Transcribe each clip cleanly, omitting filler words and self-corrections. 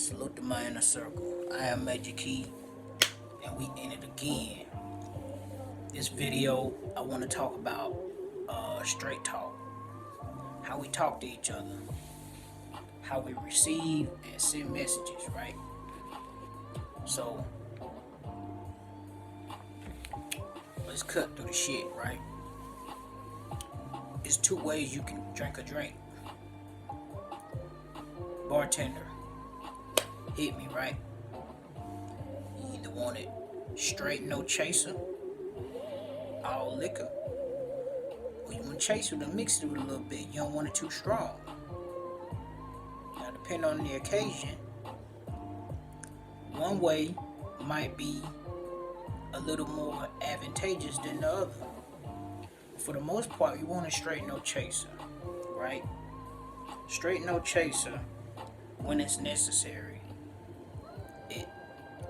Salute to my inner circle. I am Magic Key, and we in it again. This video, I want to talk about straight talk. How we talk to each other. How we receive and send messages, right? So, let's cut through the shit, right? There's two ways you can drink a drink. Bartender, hit me, right? You either want it straight, no chaser, all liquor, or you want to chase it and mix it with a little bit. You don't want it too strong. Now, depending on the occasion, one way might be a little more advantageous than the other. For the most part, you want a straight, no chaser, right? Straight, no chaser when it's necessary. It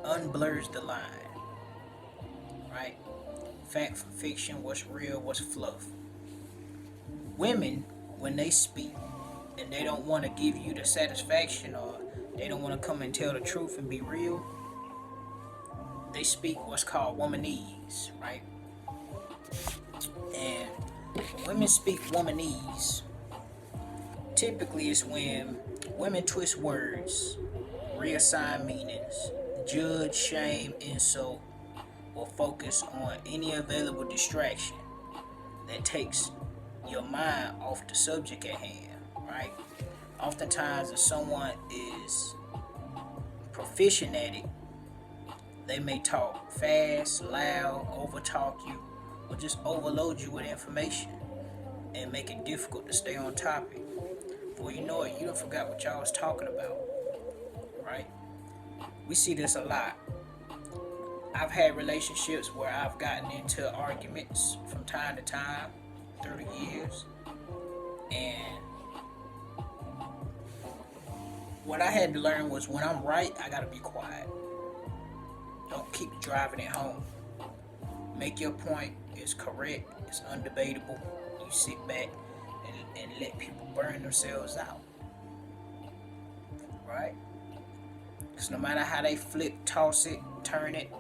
unblurs the line, right? Fact from fiction, what's real, what's fluff. Women, when they speak and they don't want to give you the satisfaction, or they don't want to come and tell the truth and be real, they speak what's called womanese, right? And when women speak womanese, typically it's when women twist words, reassign meanings, judge, shame, insult, or focus on any available distraction that takes your mind off the subject at hand, right? Oftentimes, if someone is proficient at it, they may talk fast, loud, overtalk you, or just overload you with information and make it difficult to stay on topic. Before you know it, you done forgot what y'all was talking about, right? We see this a lot. I've had relationships where I've gotten into arguments from time to time through the years, and what I had to learn was when I'm right, I gotta be quiet. Don't keep driving it home. Make your point. It's correct. It's undebatable. You sit back and let people burn themselves out, right? Because no matter how they flip, toss it, turn it,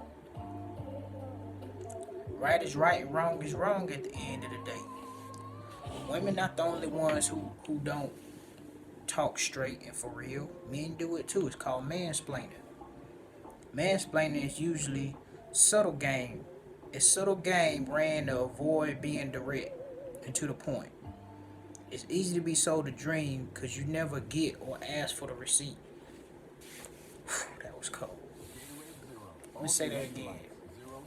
right is right and wrong is wrong at the end of the day. Women not the only ones who don't talk straight and for real. Men do it too. It's called mansplaining. Mansplaining is usually subtle game. It's subtle game ran to avoid being direct and to the point. It's easy to be sold a dream because you never get or ask for the receipt. That was cold. Let me say that again.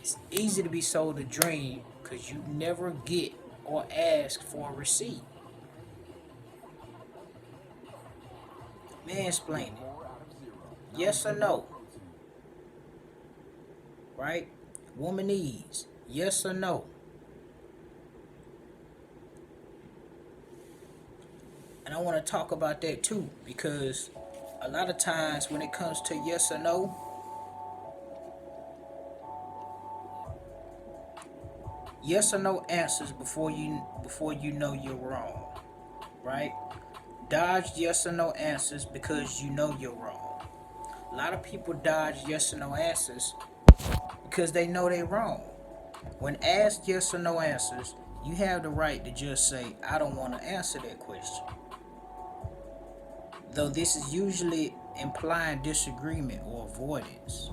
It's easy to be sold a dream because you never get or ask for a receipt. Mansplaining. Yes or no? Right? Womanese. Yes or no? And I want to talk about that too, because a lot of times when it comes to yes or no, yes or no answers before you know you're wrong, right? Dodge yes or no answers because you know you're wrong. A lot of people dodge yes or no answers because they know they're wrong. When asked yes or no answers, you have the right to just say, I don't want to answer that question. Though this is usually implying disagreement or avoidance.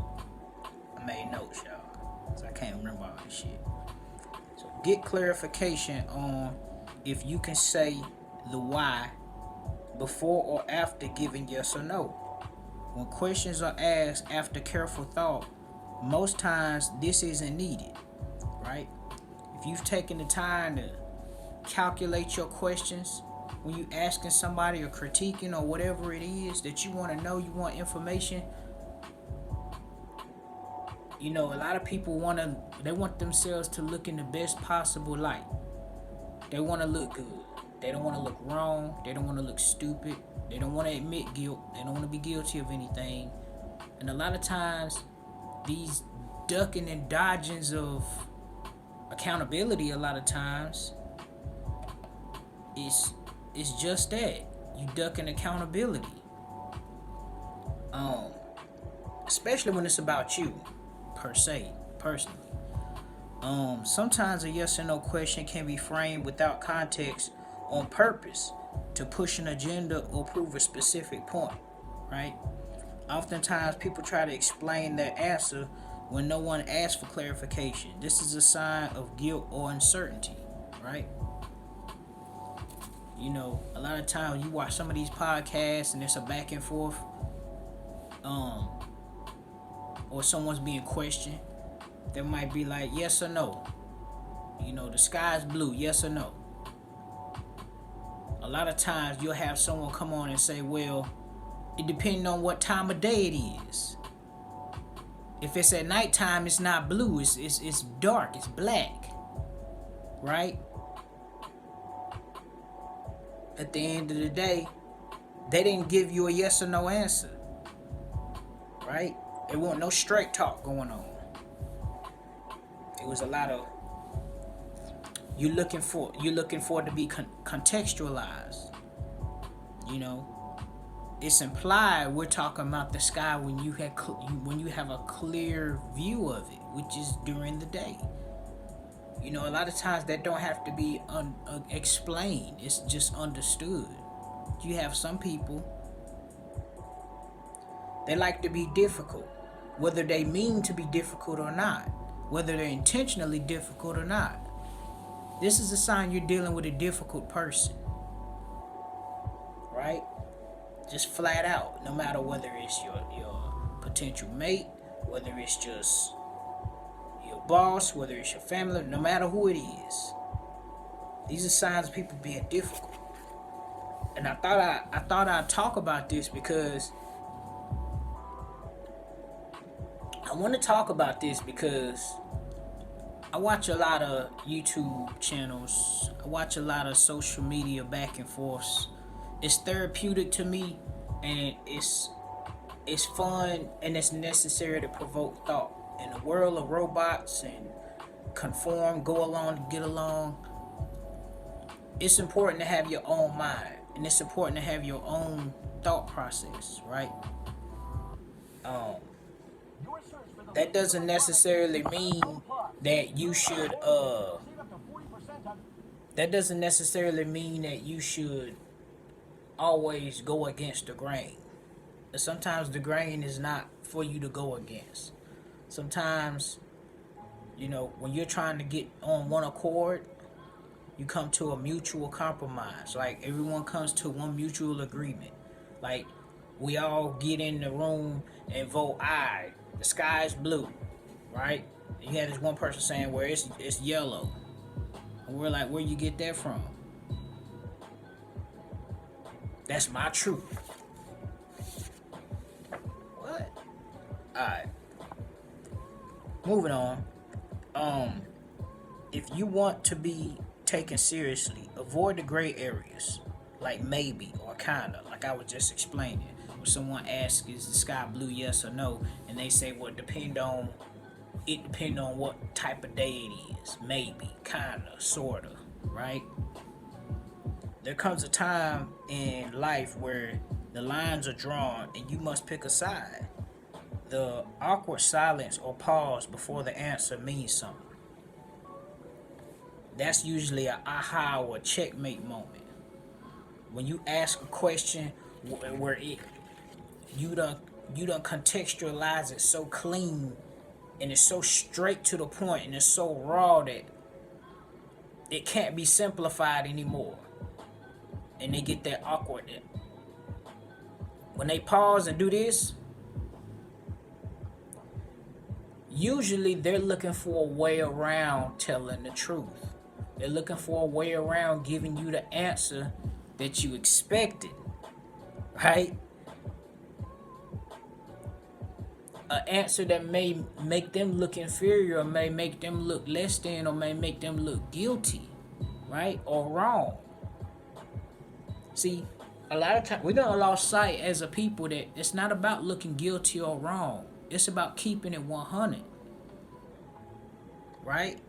I made notes, y'all, so I can't remember all this shit. So get clarification on if you can say the why before or after giving yes or no. When questions are asked after careful thought, most times this isn't needed, right? If you've taken the time to calculate your questions when you asking somebody or critiquing or whatever it is that you want to know, you want information. You know, a lot of people they want themselves to look in the best possible light. They want to look good. They don't want to look wrong. They don't want to look stupid. They don't want to admit guilt. They don't want to be guilty of anything. And a lot of times, these ducking and dodgings of accountability, a lot of times, it's just that. You ducking accountability. Um, Especially when it's about you, per se, personally. Sometimes a yes or no question can be framed without context on purpose to push an agenda or prove a specific point, right? Oftentimes, people try to explain their answer when no one asks for clarification. This is a sign of guilt or uncertainty, right? You know, a lot of times you watch some of these podcasts and there's a back and forth, or someone's being questioned. There might be like yes or no. You know, the sky's blue, yes or no. A lot of times you'll have someone come on and say, well, it depends on what time of day it is. If it's at nighttime, it's not blue, it's dark, it's black. Right? At the end of the day, they didn't give you a yes or no answer. Right? There wasn't no straight talk going on. It was a lot of you're looking for it to be contextualized. You know, it's implied we're talking about the sky when you have a clear view of it, which is during the day. You know, a lot of times that don't have to be explained. It's just understood. You have some people, they like to be difficult, whether they mean to be difficult or not, whether they're intentionally difficult or not. This is a sign you're dealing with a difficult person, right? Just flat out, no matter whether it's your potential mate, whether it's just your boss, whether it's your family, no matter who it is. These are signs of people being difficult. And I thought I'd talk about this because I want to talk about this because I watch a lot of YouTube channels. I watch a lot of social media back and forths. It's therapeutic to me, and it's fun, and it's necessary to provoke thought. In the world of robots and conform, go along, get along, it's important to have your own mind, and it's important to have your own thought process, right? That doesn't necessarily mean that you should always go against the grain. Sometimes the grain is not for you to go against. Sometimes, you know, when you're trying to get on one accord, you come to a mutual compromise. Like, everyone comes to one mutual agreement. Like, we all get in the room and vote aye. The sky is blue, right? And you had this one person saying, well, it's yellow. And we're like, where you get that from? That's my truth. What? Alright. Moving on. If you want to be taken seriously, avoid the gray areas, like maybe or kinda, like I was just explaining. When someone asks, is the sky blue, yes or no, and they say, well, it depends on what type of day it is. Maybe, kinda, sorta, right? There comes a time in life where the lines are drawn and you must pick a side. The awkward silence or pause before the answer means something. That's usually an aha or a checkmate moment. When you ask a question where you done contextualize it so clean and it's so straight to the point and it's so raw that it can't be simplified anymore. And they get that awkward. When they pause and do this, usually they're looking for a way around telling the truth. They're looking for a way around giving you the answer that you expected, right? An answer that may make them look inferior, or may make them look less than, or may make them look guilty, right? Or wrong. See, a lot of times we don't lost sight as a people that it's not about looking guilty or wrong. It's about keeping it 100, right?